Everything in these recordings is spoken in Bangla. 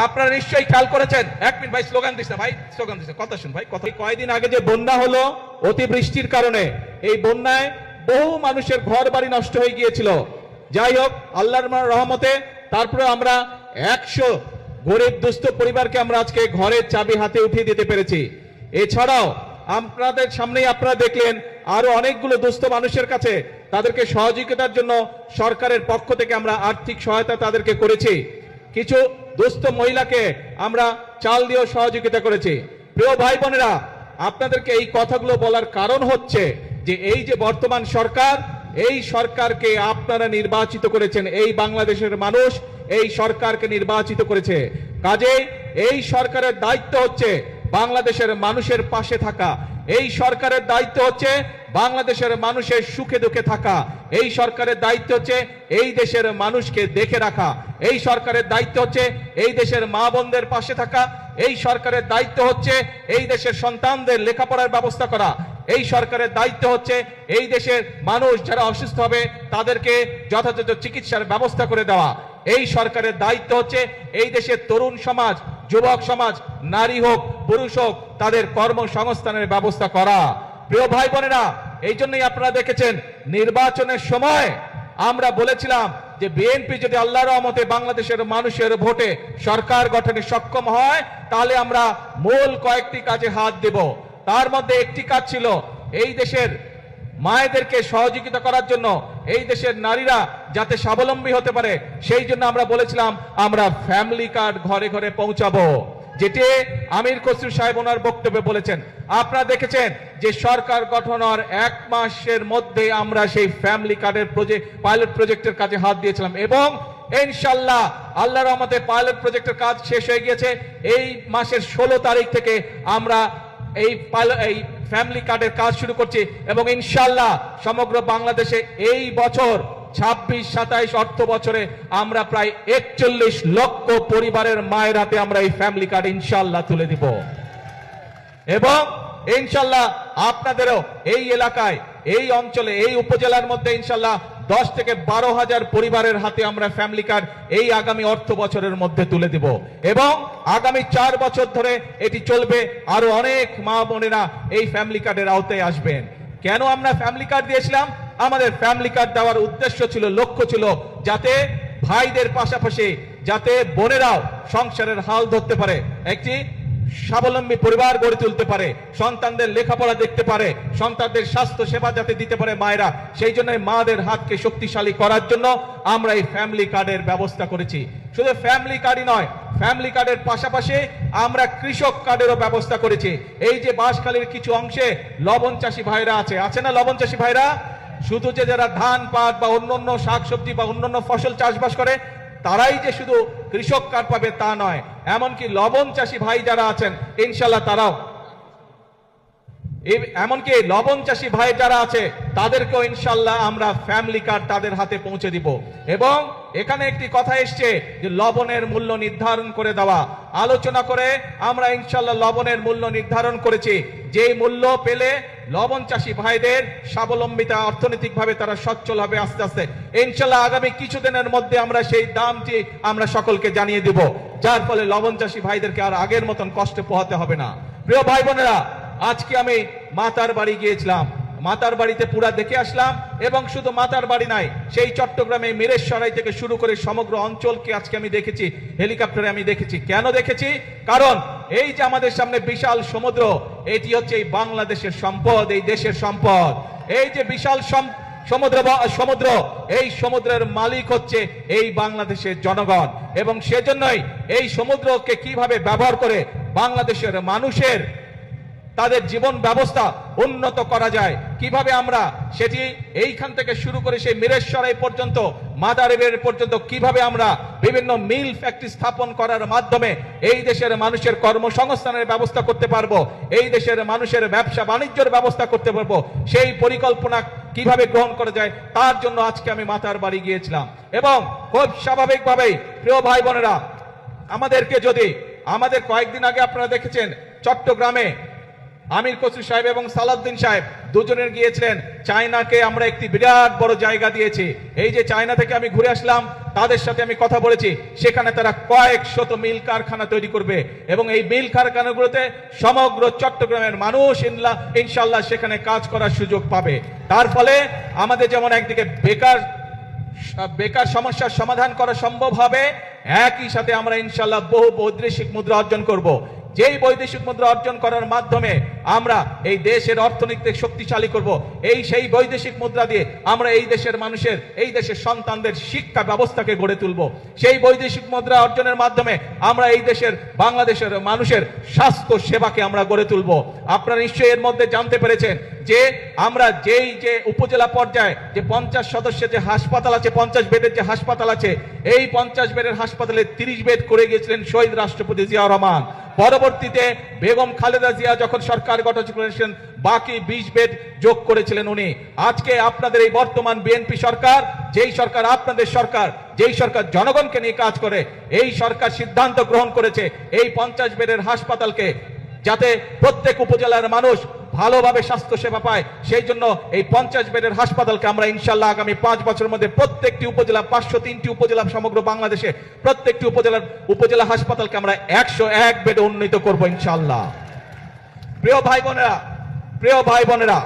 আপনারা নিশ্চয়ই খেয়াল করেছেন। 1 মিনিট ভাই, স্লোগান দিস না ভাই, স্লোগান দিস না, কথা শুন ভাই, কথা। কয়েকদিন আগে যে বন্যা হলো অতিবৃষ্টির কারণে, এই বন্যায় বহু মানুষের ঘর বাড়ি নষ্ট হয়ে গিয়েছিল। যাই হোক, আল্লাহর রহমতে তারপরে আমরা 100 গরিব দুস্থ পরিবারকে আমরা আজকে ঘরের চাবি হাতে উঠিয়ে দিতে পেরেছি। এছাড়াও আপনাদের সামনেই আপনারা দেখলেন আরো অনেকগুলো দুস্থ মানুষের কাছে তাদেরকে সহযোগিতার জন্য সরকারের পক্ষ থেকে আমরা আর্থিক সহায়তা তাদেরকে করেছি। কিছু দুস্থ মহিলাকে আমরা চাল দিয়েও সহযোগিতা করেছি। প্রিয় ভাই বোনেরা, আপনাদেরকে এই কথাগুলো বলার কারণ হচ্ছে যে এই যে বর্তমান সরকার, এই সরকারকে আপনারা নির্বাচিত করেছেন, এই বাংলাদেশের মানুষ এই সরকারকে নির্বাচিত করেছে। কাজেই এই সরকারের দায়িত্ব হচ্ছে বাংলাদেশের মানুষের পাশে থাকা। এই সরকারের দায়িত্ব হচ্ছে বাংলাদেশের মানুষের সুখে দুঃখে থাকা। এই সরকারের দায়িত্ব হচ্ছে এই দেশের মানুষকে দেখে রাখা। এই সরকারের দায়িত্ব হচ্ছে এই দেশের মা বোনদের পাশে থাকা। এই সরকারের দায়িত্ব হচ্ছে এই দেশের সন্তানদের লেখাপড়ার ব্যবস্থা করা। এই সরকারের দায়িত্ব হচ্ছে এই দেশের মানুষ যারা অসুস্থ হবে তাদেরকে যথাযথ চিকিৎসার ব্যবস্থা করে দেওয়া। এই সরকারের দায়িত্ব হচ্ছে এই দেশের তরুণ সমাজ, যুবক সমাজ, নারী হোক পুরুষ হোক, তাদের কর্মসংস্থানের ব্যবস্থা করা। প্রিয় ভাই বোনেরা, এই জন্যই আপনারা দেখেছেন নির্বাচনের সময় আমরা বলেছিলাম যে বিএনপি যদি আল্লাহর রহমতে বাংলাদেশের মানুষের ভোটে সরকার গঠনে সক্ষম হয় তাহলে আমরা মূল কয়েকটি কাজে হাত দেব। তার মধ্যে একটি কাজ ছিল এই দেশের মায়েদেরকে সহযোগিতা করার জন্য, এই দেশের নারীরা যাতে স্বাবলম্বী হতে পারে সেই জন্য আমরা বলেছিলাম আমরা ফ্যামিলি কার্ড ঘরে ঘরে পৌঁছাবো, যেটি আমির খসরু সাহেব ওনার বক্তব্যে বলেছেন। আপনারা দেখেছেন যে সরকার গঠনের 1 মাসের মধ্যে আমরা সেই ফ্যামিলি কার্ডের পাইলট প্রজেক্টের কাজে হাত দিয়েছিলাম এবং ইনশাআল্লাহ আল্লাহর রহমতে পাইলট প্রজেক্টের কাজ শেষ হয়ে গিয়েছে। এই মাসের 16 তারিখ থেকে আমরা এই ফ্যামিলি কার্ডের কাজ শুরু করছি এবং ইনশাআল্লাহ সমগ্র বাংলাদেশে এই বছর 26-27 অর্থ বছরে আমরা প্রায় 41 লক্ষ পরিবারের মায়ের হাতে আমরা এই ফ্যামিলি কার্ড ইনশাআল্লাহ তুলে দিব এবং ইনশাআল্লাহ আপনাদেরও এই এলাকায়, এই অঞ্চলে, এই উপজেলার মধ্যে ইনশাআল্লাহ 10 থেকে 12 হাজার পরিবারের হাতে আমরা ফ্যামিলি কার্ড এই আগামী অর্থ বছরের মধ্যে তুলে দিব এবং আগামী 4 বছর ধরে এটি চলবে। আরো অনেক মা বোনেরা এই ফ্যামিলি কার্ডের আওতায় আসবেন। কেন আমরা ফ্যামিলি কার্ড দিয়েছিলাম? আমাদের ফ্যামিলি কার্ড দেওয়ার উদ্দেশ্য ছিল, লক্ষ্য ছিল যাতে ভাইদের পাশাপাশি যাতে বোনেরাও সংসারের হাল ধরতে পারে, একটি স্বাবলম্বী পরিবার গড়ে তুলতে পারে, সন্তানদের লেখাপড়া দেখতে পারে, সন্তানদের স্বাস্থ্য সেবা যাতে দিতে পারে মায়েরা, সেই জন্য মাদের হাতকে শক্তিশালী করার জন্য আমরা এই ফ্যামিলি কার্ডের ব্যবস্থা করেছি। শুধু ফ্যামিলি কার্ডই নয়, ফ্যামিলি কার্ডের পাশাপাশি আমরা কৃষক কার্ডেরও ব্যবস্থা করেছি। এই যে বাঁশখালীর কিছু অংশে লবণ চাষী ভাইরা আছে না লবণ চাষী ভাইরা, শুধু যে যারা ধান পাট বা অন্যান্য শাকসবজি বা অন্যান্য ফসল চাষবাস করে তারাই যে শুধু কৃষক কার্ড পাবে তা নয়, এমনকি লবণ চাষী ভাই যারা আছেন ইনশাআল্লাহ তারাও, এমনকি লবণ চাষী ভাই যারা আছে তাদেরকেও ইনশাআল্লাহ আমরা ফ্যামিলি কার্ড তাদের হাতে পৌঁছে দিব। এবং এখানে একটি কথা এসছে যে লবণের মূল্য নির্ধারণ করে দেওয়া, আলোচনা করে আমরা ইনশাআল্লাহ লবণের মূল্য নির্ধারণ করেছি, যে মূল্য পেলে লবণ চাষী ভাইদের স্বাবলম্বিতা, অর্থনৈতিকভাবে তারা সচ্ছল হবে আস্তে আস্তে। ইনশাআল্লাহ আগামী কিছুদিনের মধ্যে আমরা সেই দামটি আমরা সকলকে জানিয়ে দেব, যার ফলে লবণ চাষী ভাইদেরকে আর আগের মতন কষ্ট পোহাতে হবে না। প্রিয় ভাই বোনেরা, আজকে আমি মাতার বাড়ি গিয়েছিলাম, মাতার বাড়িতে পুরা দেখে আসলাম এবং শুধু মাতার বাড়ি নাই, সেই চট্টগ্রামে মিরেশরাই থেকে শুরু করে সমগ্র অঞ্চলকে আজকে আমি দেখেছি, হেলিকপ্টারে আমি দেখেছি। কেন দেখেছি? কারণ এই যে আমাদের সামনে বিশাল সমুদ্র, এটি হচ্ছে এই বাংলাদেশের সম্পদ, এই দেশের সম্পদ। এই যে বিশাল সমুদ্র, এই সমুদ্রের মালিক হচ্ছে এই বাংলাদেশের জনগণ এবং সেজন্যই এই সমুদ্রকে কিভাবে ব্যবহার করে বাংলাদেশের মানুষের তাদের জীবন ব্যবস্থা উন্নত করা যায়, কিভাবে আমরা সেটি এইখান থেকে শুরু করে সেই মিরেশরাই পর্যন্ত, মাদারীপুর পর্যন্ত কিভাবে আমরা বিভিন্ন মিল ফ্যাক্টরি স্থাপন করার মাধ্যমে এই দেশের মানুষের কর্মসংস্থানের ব্যবস্থা করতে পারবো, এই দেশের মানুষের ব্যবসা বাণিজ্যের ব্যবস্থা করতে পারবো, সেই পরিকল্পনা কিভাবে গ্রহণ করা যায় তার জন্য আজকে আমি মাতার বাড়ি গিয়েছিলাম। এবং খুব স্বাভাবিকভাবেই প্রিয় ভাই বোনেরা, আমাদের কয়েকদিন আগে আপনারা দেখেছেন চট্টগ্রামে আমির খসরু সাহেব এবং সালাউদ্দিন সাহেব দুজনের গিয়েছিলেন চায়নাকে আমরা একটি বিরাট বড় জায়গা দিয়েছি। এই যে চায়না থেকে আমি ঘুরে আসলাম, তাদের সাথে আমি কথা বলেছি, সেখানে তারা কয়েক শত মিল কারখানা তৈরি করবে এবং এই মিল কারখানাগুলোতে সমগ্র চট্টগ্রামের মানুষ ইনশাল্লাহ সেখানে কাজ করার সুযোগ পাবে। তার ফলে আমাদের যেমন একদিকে বেকার সমস্যার সমাধান করা সম্ভব হবে, একই সাথে আমরা ইনশাল্লাহ বহু বৈদেশিক মুদ্রা অর্জন করব। যেই বৈদেশিক মুদ্রা অর্জন করার মাধ্যমে আমরা এই দেশের অর্থনীতি শক্তিশালী করব, সেই বৈদেশিক মুদ্রা দিয়ে আমরা এই দেশের মানুষের, এই দেশের সন্তানদের শিক্ষা ব্যবস্থাকে গড়ে তুলব। সেই বৈদেশিক মুদ্রা অর্জনের মাধ্যমে আমরা এই দেশের বাংলাদেশের মানুষের স্বাস্থ্য সেবাকে আমরা গড়ে তুলব। আপনারা নিশ্চয়ই এর মধ্যে জানতে পেরেছেন যে আমরা যে উপজেলা পর্যায়ে যে 50 সদস্যের যে হাসপাতাল আছে, 50 বেডের যে হাসপাতাল আছে, এই 50 বেডের হাসপাতালে 30 বেড করে গিয়েছিলেন শহীদ রাষ্ট্রপতি জিয়াউর রহমান। পরবর্তীতে বেগম খালেদা জিয়া যখন সরকার গঠন করেছিলেন, বাকি 20 বেড যোগ করেছিলেন উনি। আজকে আপনাদের এই বর্তমান বিএনপি সরকার, যেই সরকার আপনাদের সরকার, যেই সরকার জনগণকে নিয়ে কাজ করে, এই সরকার সিদ্ধান্ত গ্রহণ করেছে এই 50 বেডের হাসপাতালকে যাতে প্রত্যেক উপজেলার মানুষ ভালোভাবে স্বাস্থ্য সেবা পায়, সেই জন্য এই 50 বেডের হাসপাতালকে আমরা ইনশাল্লাহ আগামী 5 বছরের মধ্যে প্রত্যেকটি উপজেলা, 503টি উপজেলা সমগ্র বাংলাদেশে প্রত্যেকটি উপজেলা হাসপাতালকে আমরা 101 বেডে উন্নীত করব ইনশাল্লাহ। প্রিয় ভাই বোনেরা,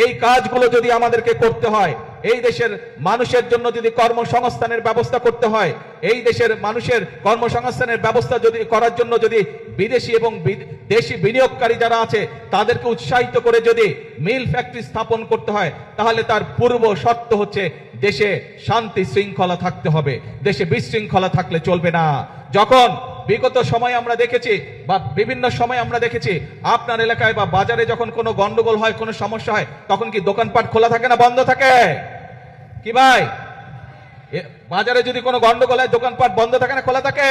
এই কাজগুলো যদি আমাদেরকে করতে হয়, এই দেশের মানুষের জন্য যদি কর্মসংস্থানের ব্যবস্থা করতে হয়, এই দেশের মানুষের কর্মসংস্থানের ব্যবস্থা যদি করার জন্য যদি বিদেশি এবং দেশি বিনিয়োগকারী যারা আছে তাদেরকে উৎসাহিত করে যদি মিল ফ্যাক্টরি স্থাপন করতে হয়, তাহলে তার পূর্ব শর্ত হচ্ছে দেশে শান্তি শৃঙ্খলা থাকতে হবে। দেশে বিশৃঙ্খলা থাকলে চলবে না। যখন বিগত সময় আমরা দেখেছি বা বিভিন্ন সময় আমরা দেখেছি আপনার এলাকায় বা বাজারে যখন কোনো গন্ডগোল হয়, কোনো সমস্যা হয়, তখন কি দোকানপাট খোলা থাকে না বন্ধ থাকে? কি ভাই, বাজারে যদি কোনো গন্ডগোল হয় দোকানপাট বন্ধ থাকে না খোলা থাকে?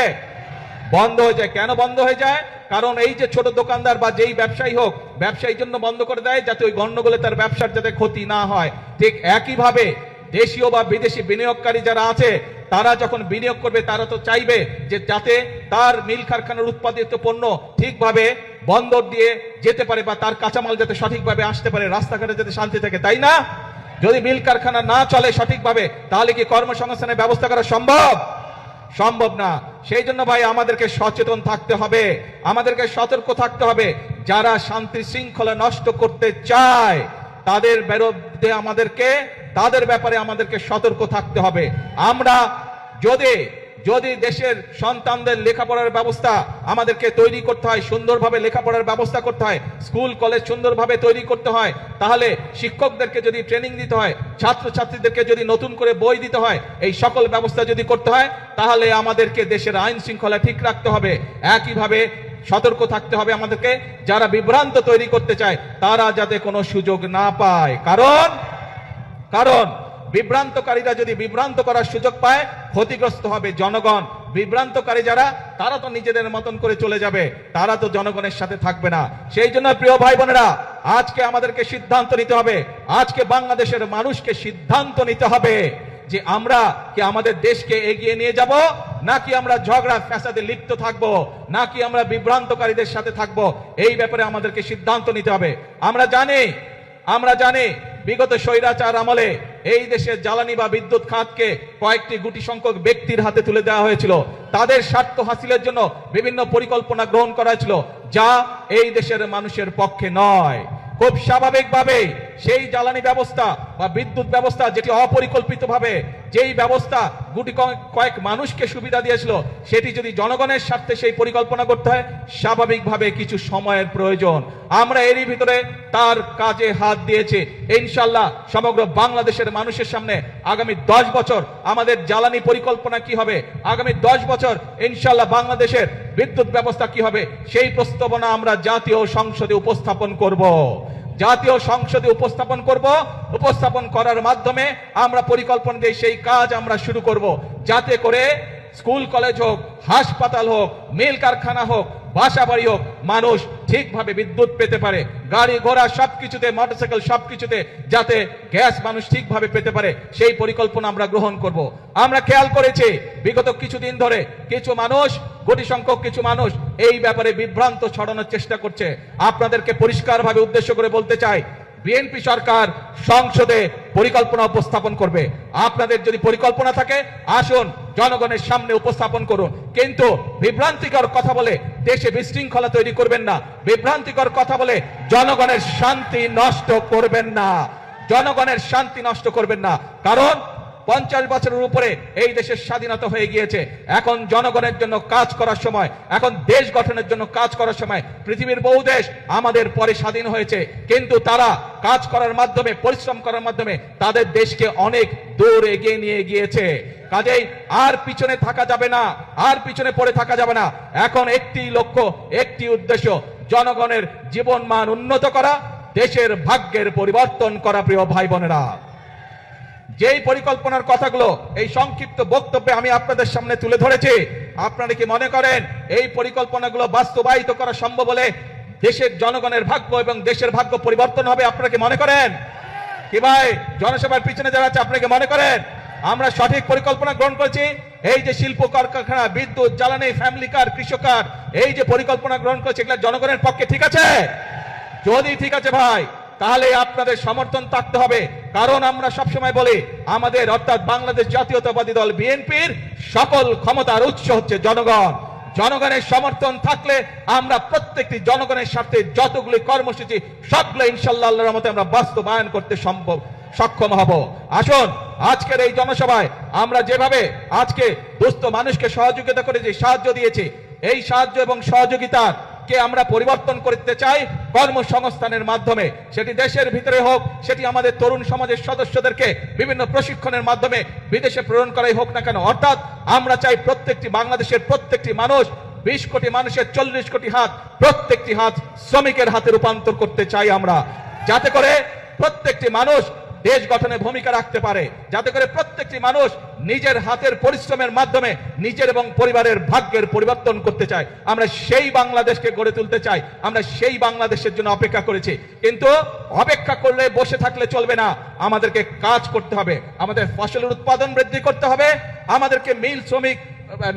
বন্ধ হয়ে যায়। কেন বন্ধ হয়ে যায়? কারণ এই যে ছোট দোকানদার বা যেই ব্যবসায়ী হোক, ব্যবসায়ীর জন্য বন্ধ করে দেয় যাতে ওই গন্ডগোলে তার ব্যবসার যাতে ক্ষতি না হয়। ঠিক একইভাবে দেশীয় বা বিদেশি বিনিয়োগকারী যারা আছে তারা যখন বিনিয়োগ করবে তারা তো চাইবে যে যাতে তার মিল কারখানার উৎপাদিত পণ্য ঠিকভাবে বন্দর দিয়ে যেতে পারে বা তার কাঁচামাল যাতে সঠিকভাবে আসতে পারে, রাস্তাঘাটে যাতে শান্তি থাকে, তাই না? যদি মিল কারখানা না চলে সঠিকভাবে, তাহলে কি কর্মসংস্থানের ব্যবস্থা করা সম্ভব না। সেই জন্য ভাই আমাদেরকে সচেতন থাকতে হবে, আমাদেরকে সতর্ক থাকতে হবে। যারা শান্তি শৃঙ্খলা নষ্ট করতে চায় তাদের বিরুদ্ধে তাদের ব্যাপারে আমাদেরকে সতর্ক থাকতে হবে। আমরা যদি দেশের সন্তানদের লেখাপড়ার ব্যবস্থা আমাদেরকে তৈরি করতে হয়, সুন্দরভাবে লেখাপড়ার ব্যবস্থা করতে হয়, স্কুল কলেজ সুন্দরভাবে তৈরি করতে হয়, তাহলে শিক্ষকদেরকে যদি ট্রেনিং দিতে হয়, ছাত্রছাত্রীদেরকে যদি নতুন করে বই দিতে হয়, এই সকল ব্যবস্থা যদি করতে হয়, তাহলে আমাদেরকে দেশের আইন শৃঙ্খলা ঠিক রাখতে হবে। একইভাবে সতর্ক থাকতে হবে আমাদেরকে, যারা বিভ্রান্ত তৈরি করতে চায় তারা যাতে কোনো সুযোগ না পায়। কারণ বিভ্রান্তকারীরা যদি বিভ্রান্ত করার সুযোগ পায়, ক্ষতিগ্রস্ত হবে জনগণ। বিভ্রান্তকারী যারা, তারা তো নিজেদের মতন করে চলে যাবে, তারা তো জনগণের সাথে থাকবে না। সেই জন্য প্রিয় ভাই বোনেরা, আজকে আমাদেরকে সিদ্ধান্ত নিতে হবে, আজকে বাংলাদেশের মানুষকে সিদ্ধান্ত নিতে হবে যে আমরা কি আমাদের দেশকে এগিয়ে নিয়ে যাব, নাকি আমরা ঝগড়া ফ্যাসাদে লিপ্ত থাকবো, নাকি আমরা বিভ্রান্তকারীদের সাথে থাকবো। এই ব্যাপারে আমাদেরকে সিদ্ধান্ত নিতে হবে। আমরা জানি বিগত স্বৈরাচার আমলে এই দেশের জ্বালানি বা বিদ্যুৎ খাতকে কয়েকটি গুটি সংখ্যক ব্যক্তির হাতে তুলে দেওয়া হয়েছিল। তাদের স্বার্থ হাসিলের জন্য বিভিন্ন পরিকল্পনা গ্রহণ করা হয়েছিল, যা এই দেশের মানুষের পক্ষে নয়। খুব স্বাভাবিকভাবে সেই জ্বালানি ব্যবস্থা বা বিদ্যুৎ ব্যবস্থা যেটি অপরিকল্পিতভাবে যেই ব্যবস্থা গুটি কয়েক মানুষকে সুবিধা দিয়েছিল, সেটি যদি জনগণের স্বার্থে সেই পরিকল্পনা করতে হয়, স্বাভাবিকভাবে কিছু সময়ের প্রয়োজন। আমরা এরই ভিতরে তার কাজে হাত দিয়েছি। ইনশাল্লাহ সমগ্র বাংলাদেশের মানুষের সামনে আগামী 10 বছর আমাদের জ্বালানি পরিকল্পনা কি হবে, আগামী 10 বছর ইনশাল্লাহ বাংলাদেশের বিদ্যুৎ ব্যবস্থা কি হবে, সেই প্রস্তাবনা আমরা জাতীয় সংসদে উপস্থাপন করব। উপস্থাপন করার মাধ্যমে আমরা পরিকল্পনা দিয়ে সেই কাজ আমরা শুরু করব, যাতে করে স্কুল কলেজ হোক, হাসপাতাল হোক, মিল কারখানা হোক, বাসা বাড়ি হোক, মানুষ ঠিকভাবে বিদ্যুৎ পেতে পারে। গাড়ি ঘোড়া সবকিছুতে, মোটরসাইকেল সবকিছুতে যাতে গ্যাস মানুষ ঠিকভাবে পেতে পারে, সেই পরিকল্পনা আমরা গ্রহণ করব। আমরা খেয়াল করেছি বিগত কিছুদিন ধরে গুটি সংখ্যক কিছু মানুষ এই ব্যাপারে বিভ্রান্ত ছড়ানোর চেষ্টা করছে। আপনাদেরকে পরিষ্কারভাবে উদ্দেশ্য করে বলতে চাই, বিএনপি সরকার সংসদে পরিকল্পনা উপস্থাপন করবে। আপনাদের যদি পরিকল্পনা থাকে আসুন জনগণের সামনে উপস্থাপন করুন, কিন্তু বিভ্রান্তিকর কথা বলে দেশে বিশৃঙ্খলা তৈরি করবেন না, বিভ্রান্তিকর কথা বলে জনগণের শান্তি নষ্ট করবেন না, জনগণের শান্তি নষ্ট করবেন না। কারণ 50 বছরের উপরে এই দেশের স্বাধীনতা হয়ে গিয়েছে। এখন জনগণের জন্য কাজ করার সময়, এখন দেশ গঠনের জন্য কাজ করার সময়। পৃথিবীর বহু দেশ আমাদের পরে স্বাধীন হয়েছে, কিন্তু তারা কাজ করার মাধ্যমে, পরিশ্রম করার মাধ্যমে তাদের দেশকে অনেক দূর এগিয়ে নিয়ে গিয়েছে। কাজেই আর পিছনে থাকা যাবে না, আর পিছনে পড়ে থাকা যাবে না। এখন একটি লক্ষ্য, একটি উদ্দেশ্য, জনগণের জীবন মান উন্নত করা, দেশের ভাগ্যের পরিবর্তন করা। প্রিয় ভাই বোনেরা, যেই পরিকল্পনার কথাগুলো এই সংক্ষিপ্ত বক্তব্যে আমি আপনাদের সামনে তুলে ধরেছি, আপনারা কি মনে করেন এই পরিকল্পনাগুলো বাস্তবায়িত করা সম্ভব হলে দেশের জনগণের ভাগ্য এবং দেশের ভাগ্য পরিবর্তন হবে? আপনারা কি মনে করেন? কি ভাই, জনসভার পিছনে যারা আছে আপনারা কি মনে করেন আমরা সঠিক পরিকল্পনা গ্রহণ করেছি? এই যে শিল্প কলকারখানা, বিদ্যুৎ, জ্বালানি, ফ্যামিলি কার, কৃষক কার, এই যে পরিকল্পনা গ্রহণ করেছে, এগুলো জনগণের পক্ষে ঠিক আছে? যদি ঠিক আছে ভাই, তাহলে আপনাদের সমর্থন থাকতে হবে। কারণ আমরা সবসময় বলি আমাদের অর্থাৎ বাংলাদেশ জাতীয়তাবাদী দল বিএনপির সকল ক্ষমতার উৎস হচ্ছে জনগণ। জনগণের সমর্থন থাকলে আমরা প্রত্যেকটি জনগণের সাথে যতগুলি কর্মসূচি সবগুলো ইনশাআল্লাহ আল্লাহর রহমতে আমরা বাস্তবায়ন করতে সক্ষম হব। আসুন আজকের এই জনসভায় আমরা যেভাবে আজকে দুস্থ মানুষকে সহযোগিতা করেছি, সাহায্য দিয়েছি, এই সাহায্য এবং সহযোগিতার কে আমরা পরিবর্তন করতে চাই কর্মসংস্থানের মাধ্যমে। সেটি দেশের ভিতরে হোক, সেটি আমাদের তরুণ সমাজের সদস্যদেরকে বিভিন্ন প্রশিক্ষণের মাধ্যমে বিদেশে প্রেরণ করাই হোক না কেন। অর্থাৎ আমরা চাই প্রত্যেকটি বাংলাদেশের প্রত্যেকটি মানুষ, 20 কোটি মানুষের 40 কোটি হাত, প্রত্যেকটি হাত শ্রমিকের হাতে রূপান্তর করতে চাই আমরা, যাতে করে প্রত্যেকটি মানুষ দেশ গঠনে ভূমিকা রাখতে পারে, যাতে করে প্রত্যেকটি মানুষ নিজের হাতের পরিশ্রমের মাধ্যমে নিজের এবং পরিবারের ভাগ্যের পরিবর্তন করতে চায়। আমরা সেই বাংলাদেশকে গড়ে তুলতে চাই, আমরা সেই বাংলাদেশের জন্য অপেক্ষা করেছি। কিন্তু অপেক্ষা করলে, বসে থাকলে চলবে না, আমাদেরকে কাজ করতে হবে, আমাদের ফসলের উৎপাদন বৃদ্ধি করতে হবে, আমাদেরকে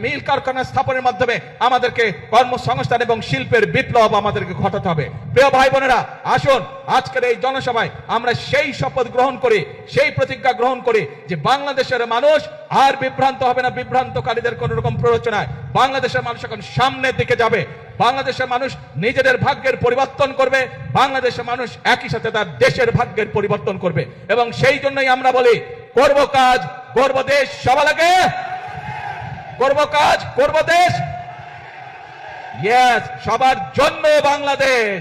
মিল কারখানা স্থাপনের মাধ্যমে আমাদেরকে কর্মসংস্থান এবং শিল্পের বিপ্লব আমাদেরকে ঘটাতে হবে। প্রিয় ভাই বোনেরা, আসুন আজকের এই জনসভায় আমরা সেই শপথ গ্রহণ করি, সেই প্রতিজ্ঞা গ্রহণ করি যে বাংলাদেশের মানুষ আর বিভ্রান্ত হবে না, বিভ্রান্তকারীদের কোন রকম প্ররোচনায়। বাংলাদেশের মানুষ এখন সামনের দিকে যাবে, বাংলাদেশের মানুষ নিজেদের ভাগ্যের পরিবর্তন করবে, বাংলাদেশের মানুষ একই সাথে তার দেশের ভাগ্যের পরিবর্তন করবে। এবং সেই জন্যই আমরা বলি করব কাজ, করব দেশ, সবার আগে করব কাজ, করব দেশ, সবার জন্য বাংলাদেশ।